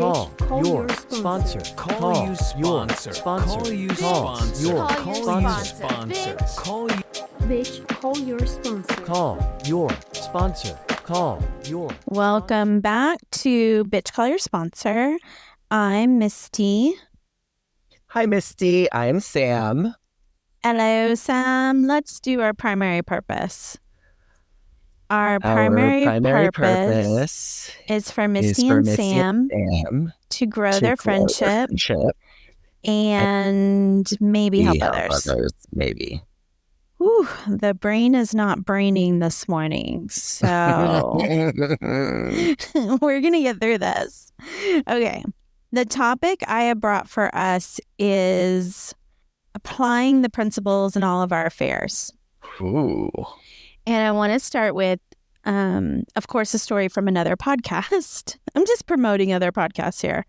Call your sponsor. Call you sponsor. Call you sponsor. Call you sponsor. Call you. Bitch, call your sponsor. Call your sponsor. Call your. Welcome back to Bitch Call Your Sponsor. I'm Misty. Hi, Misty. I'm Sam. Hello, Sam. Let's do our primary purpose. Our primary purpose is for Misty and Sam to grow their friendship and maybe help others. Maybe. Whew, the brain is not braining this morning, so we're going to get through this. Okay. The topic I have brought for us is applying the principles in all of our affairs. Ooh. And I want to start with, of course, a story from another podcast. I'm just promoting other podcasts here.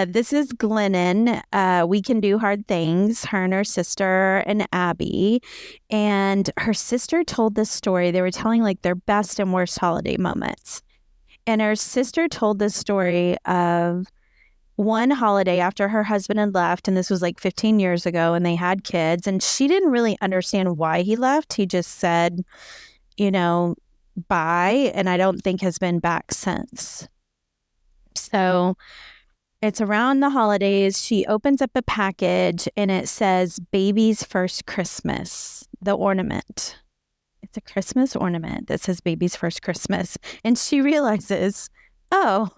This is Glennon. We Can Do Hard Things, her and her sister and Abby. And her sister told this story. They were telling like their best and worst holiday moments. And her sister told this story of one holiday after her husband had left, and this was like 15 years ago, and they had kids, and she didn't really understand why he left. He just said, bye, and I don't think has been back since. So it's around the holidays. She opens up a package, and it says, Baby's First Christmas, the ornament. It's a Christmas ornament that says Baby's First Christmas. And she realizes, oh,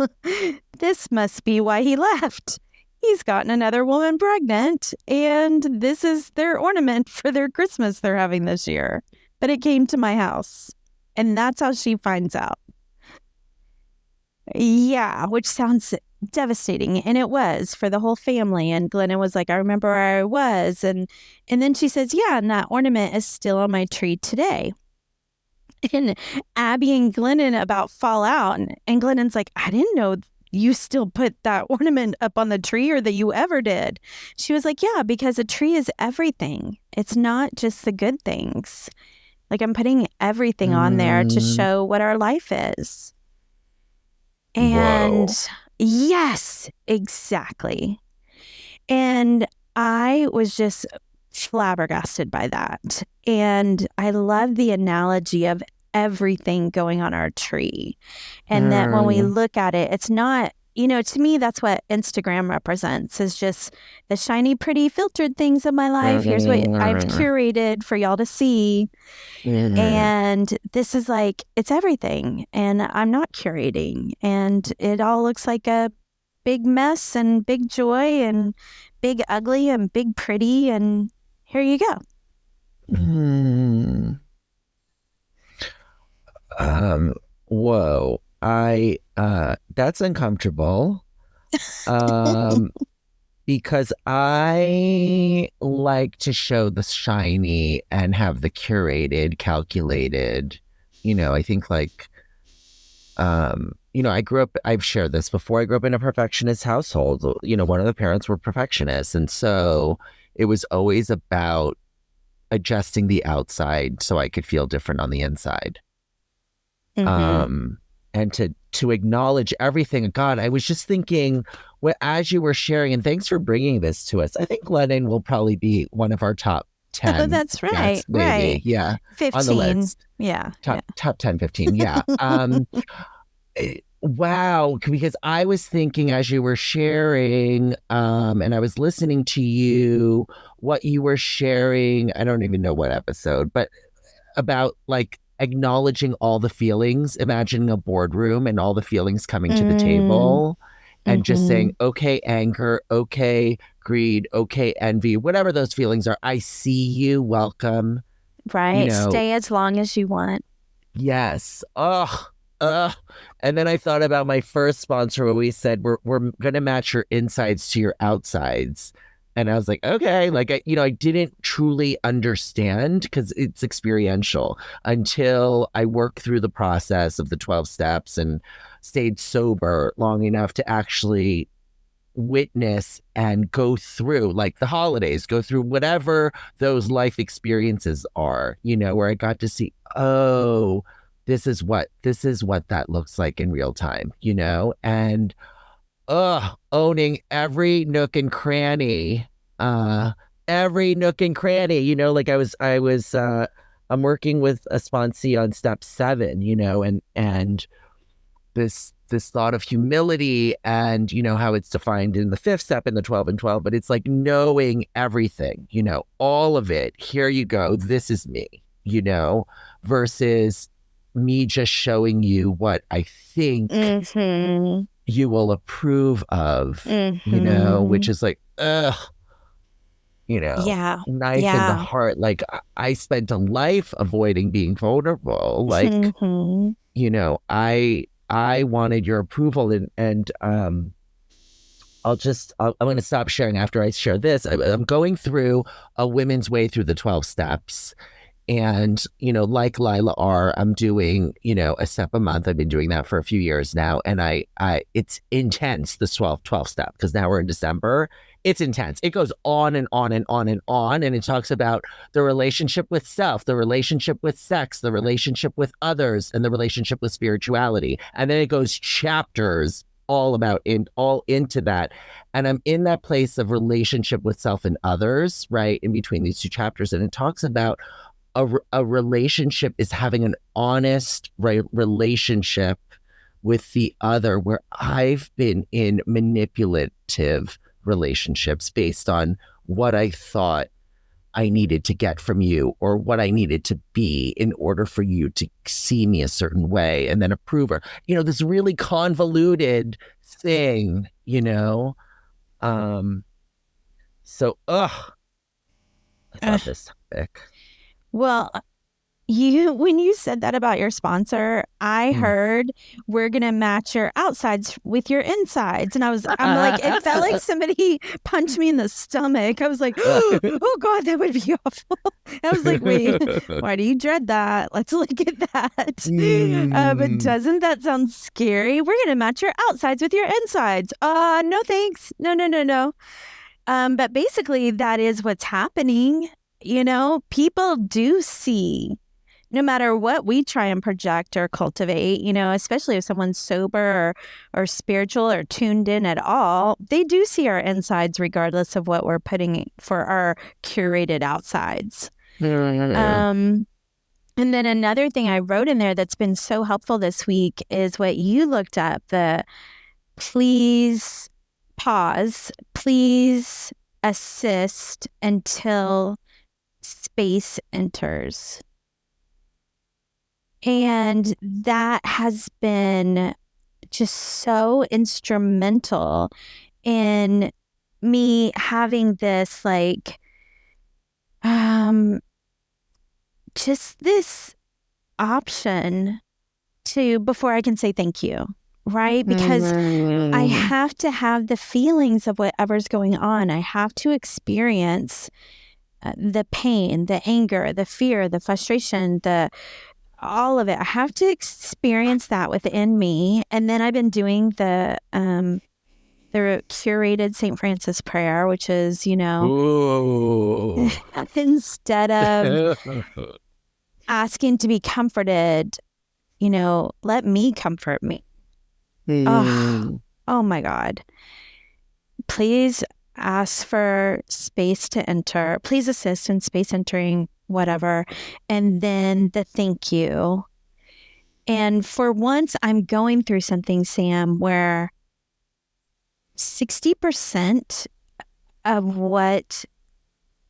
this must be why he left. He's gotten another woman pregnant, and this is their ornament for their Christmas they're having this year. But it came to my house, and that's how she finds out. Yeah, which sounds devastating, and it was for the whole family. And Glennon was like, I remember where I was. And then she says, yeah, and that ornament is still on my tree today. And Abby and Glennon about fall out. And Glennon's like, I didn't know you still put that ornament up on the tree or that you ever did. She was like, yeah, because a tree is everything. It's not just the good things. Like I'm putting everything on there to show what our life is. And yes, exactly. And I was just flabbergasted by that. And I love the analogy of everything going on our tree. And that when we look at it, it's not, to me, that's what Instagram represents, is just the shiny, pretty filtered things of my life. Here's what I've curated for y'all to see. And this is like, it's everything. And I'm not curating. And it all looks like a big mess and big joy and big ugly and big pretty. And here you go. Whoa. That's uncomfortable. Because I like to show the shiny and have the curated, calculated, I think like, I grew up, I've shared this before, I grew up in a perfectionist household. One of the parents were perfectionists. And so it was always about adjusting the outside so I could feel different on the inside. And to acknowledge everything. God, I was just thinking, as you were sharing, and thanks for bringing this to us. I think Glennon will probably be one of our top 10. Oh, that's right. Guests, maybe. Right. Yeah. 15. On the list. Yeah. Top 10, 15. Yeah. Wow. Because I was thinking as you were sharing, and I was listening to you, what you were sharing, I don't even know what episode, but about like acknowledging all the feelings, imagining a boardroom and all the feelings coming to the table and just saying, okay, anger, okay, greed, okay, envy, whatever those feelings are. I see you, welcome. Right. Stay as long as you want. Yes. And then I thought about my first sponsor when we said, we're going to match your insides to your outsides. And I was like, okay, like, I didn't truly understand because it's experiential until I worked through the process of the 12 steps and stayed sober long enough to actually witness and go through like the holidays, go through whatever those life experiences are, where I got to see, oh, this is what that looks like in real time, and owning every nook and cranny. Every nook and cranny, like I'm working with a sponsee on step 7, and this thought of humility and, how it's defined in the 5th step in the 12 and 12, but it's like knowing everything, all of it. Here you go. This is me, versus me just showing you what I think you will approve of, which is like, Yeah. knife in the heart. Like I spent a life avoiding being vulnerable. Like, I wanted your approval, and I'm going to stop sharing after I share this. I'm going through a women's way through the 12 steps. And, like Lila R, I'm doing, a step a month. I've been doing that for a few years now. And it's intense, the 12 step, because now we're in December. It's intense. It goes on and on and on and on. And it talks about the relationship with self, the relationship with sex, the relationship with others, and the relationship with spirituality. And then it goes chapters all into that. And I'm in that place of relationship with self and others, right, in between these 2 chapters. And it talks about a relationship is having an honest relationship with the other, where I've been in manipulative relationships based on what I thought I needed to get from you, or what I needed to be in order for you to see me a certain way and then approve her. This really convoluted thing, So, I thought this topic. Well, when you said that about your sponsor, I heard we're gonna match your outsides with your insides, and I'm like, it felt like somebody punched me in the stomach. I was like, oh God, that would be awful. I was like, wait, why do you dread that? Let's look at that. But doesn't that sound scary? We're gonna match your outsides with your insides. No thanks. No. But basically, that is what's happening. People do see, no matter what we try and project or cultivate, especially if someone's sober or spiritual or tuned in at all, they do see our insides regardless of what we're putting for our curated outsides. And then another thing I wrote in there that's been so helpful this week is what you looked up, the please pause, please assist until space enters. And that has been just so instrumental in me having this just this option to, before I can say thank you, right? Because I have to have the feelings of whatever's going on. I have to experience the pain, the anger, the fear, the frustration, all of it. I have to experience that within me. And then I've been doing the curated St. Francis prayer, which is, instead of asking to be comforted, let me comfort me. Oh my God. Please ask for space to enter. Please assist in space entering, whatever. And then the thank you. And for once, I'm going through something, Sam, where 60% of what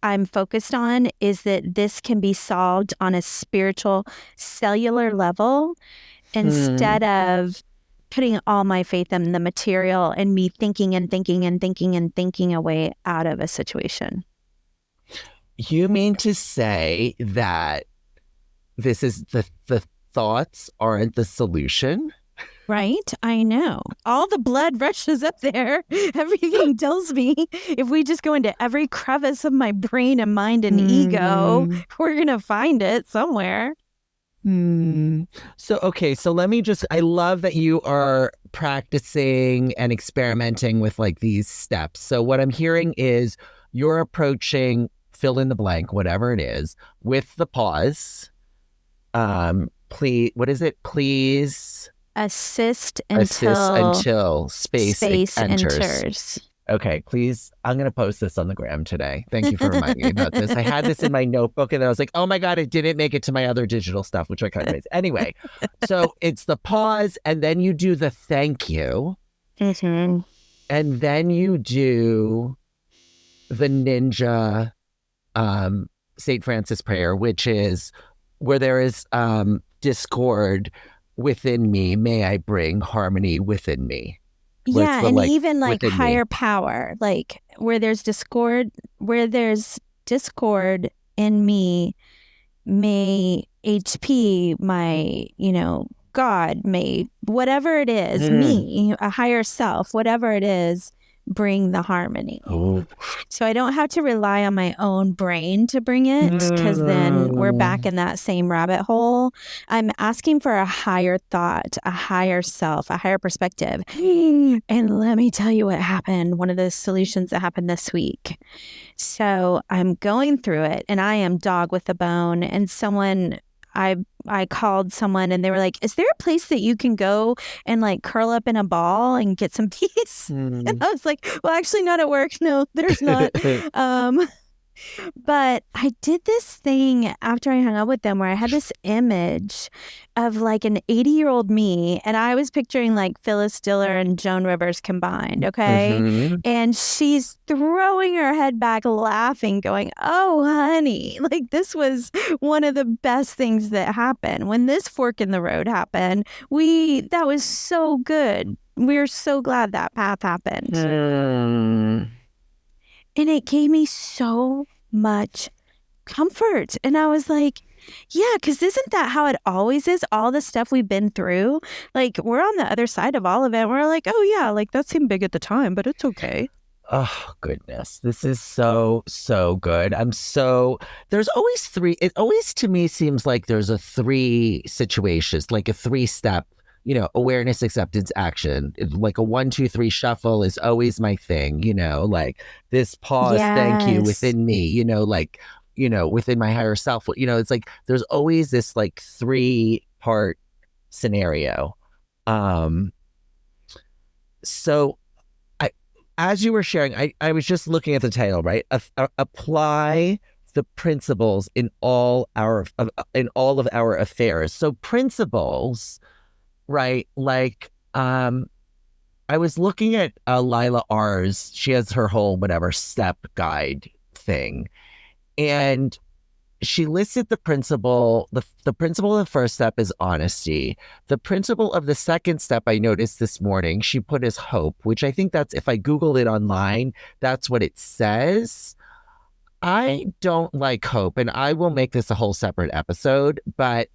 I'm focused on is that this can be solved on a spiritual, cellular level instead of putting all my faith in the material and me thinking and thinking and thinking and thinking a way out of a situation. You mean to say that this is the thoughts aren't the solution? Right? I know. All the blood rushes up there. Everything tells me if we just go into every crevice of my brain and mind and ego, we're going to find it somewhere. So let me I love that you are practicing and experimenting with these steps. So what I'm hearing is you're approaching fill in the blank, whatever it is, with the pause. Please, what is it? Please assist Assist until until space enters. enters. Okay, please. I'm going to post this on the gram today. Thank you for reminding me about this. I had this in my notebook and then I was like, oh my God, it didn't make it to my other digital stuff, which I kind of missed. Anyway, so it's the pause and then you do the thank you. Mm-hmm. And then you do the ninja St. Francis prayer, which is where there is discord within me, may I bring harmony within me. Yeah, and even like within higher me. power, like where there's discord in me, may HP, my, God, may whatever it is, me, a higher self, whatever it is, bring the harmony. Oh. So I don't have to rely on my own brain to bring it, because then we're back in that same rabbit hole. I'm asking for a higher thought, a higher self, a higher perspective. And let me tell you what happened. One of the solutions that happened this week. So I'm going through it and I am dog with a bone, and I called someone and they were like, is there a place that you can go and like curl up in a ball and get some peace? And I was like, well, actually not at work. No, there's not. But I did this thing after I hung out with them where I had this image of like an 80-year-old me, and I was picturing like Phyllis Diller and Joan Rivers combined, okay? Mm-hmm. And she's throwing her head back laughing, going, oh, honey, like this was one of the best things that happened. When this fork in the road happened, that was so good. We're so glad that path happened. And it gave me so much comfort. And I was like, yeah, because isn't that how it always is? All the stuff we've been through, like we're on the other side of all of it. We're like, oh yeah, like that seemed big at the time, but it's okay. Oh, goodness. This is so good. There's always three. It always to me seems like there's a three situations, like a 3-step, awareness, acceptance, action. Like a 1, 2, 3 shuffle is always my thing, like this pause, thank you within me, within my higher self, it's like there's always this like 3-part scenario. So as you were sharing, I was just looking at the title, right? Apply the principles in all of our affairs. So principles, right? Like, I was looking at Lila R's. She has her whole step guide thing, and she listed the principle. The principle of the first step is honesty. The principle of the second step, I noticed this morning, she put as hope, which I think that's, if I Googled it online, that's what it says. I don't like hope, and I will make this a whole separate episode, but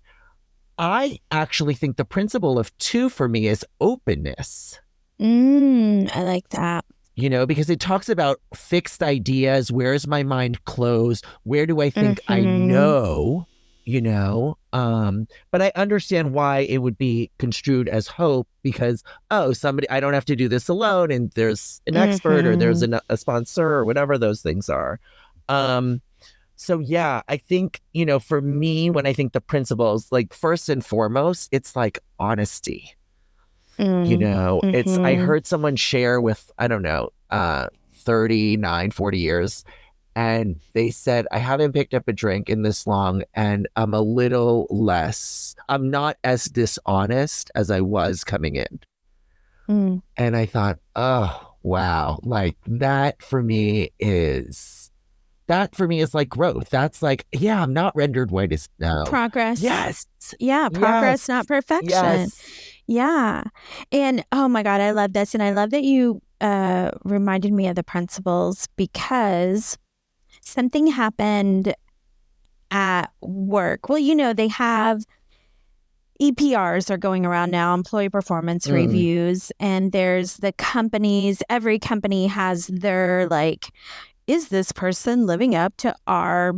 I actually think the principle of 2 for me is openness. I like that. Because it talks about fixed ideas. Where's my mind closed? Where do I think I know? But I understand why it would be construed as hope, because, I don't have to do this alone, and there's an expert or there's a sponsor or whatever those things are. So yeah, I think, for me, when I think the principles, like first and foremost, it's like honesty. It's, I heard someone share with, 39, 40 years. And they said, I haven't picked up a drink in this long, and I'm not as dishonest as I was coming in. And I thought, oh, wow. Like that for me is like growth. That's like, yeah, I'm not rendered white as snow. Progress. Yes. Yeah. Progress, not perfection. Yes. Yeah. And oh my God, I love this. And I love that you reminded me of the principles, because something happened at work. Well, they have EPRs are going around now, employee performance reviews, and there's the companies, every company has their like, is this person living up to our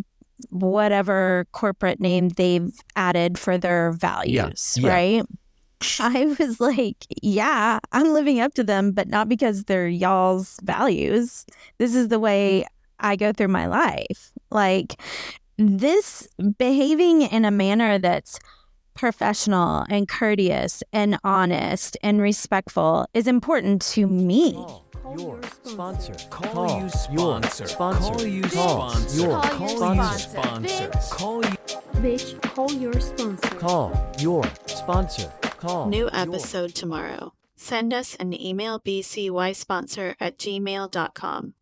whatever corporate name they've added for their values, right? I was like, yeah, I'm living up to them, but not because they're y'all's values. This is the way I go through my life. Like this, behaving in a manner that's professional and courteous and honest and respectful is important to me. Call your sponsor. Call you sponsor. Call you Call sponsor. your Call you sponsor. sponsor. Call you. Bitch, call your sponsor. Call your sponsor. Call New your- episode tomorrow. Send us an email bcysponsor@gmail.com.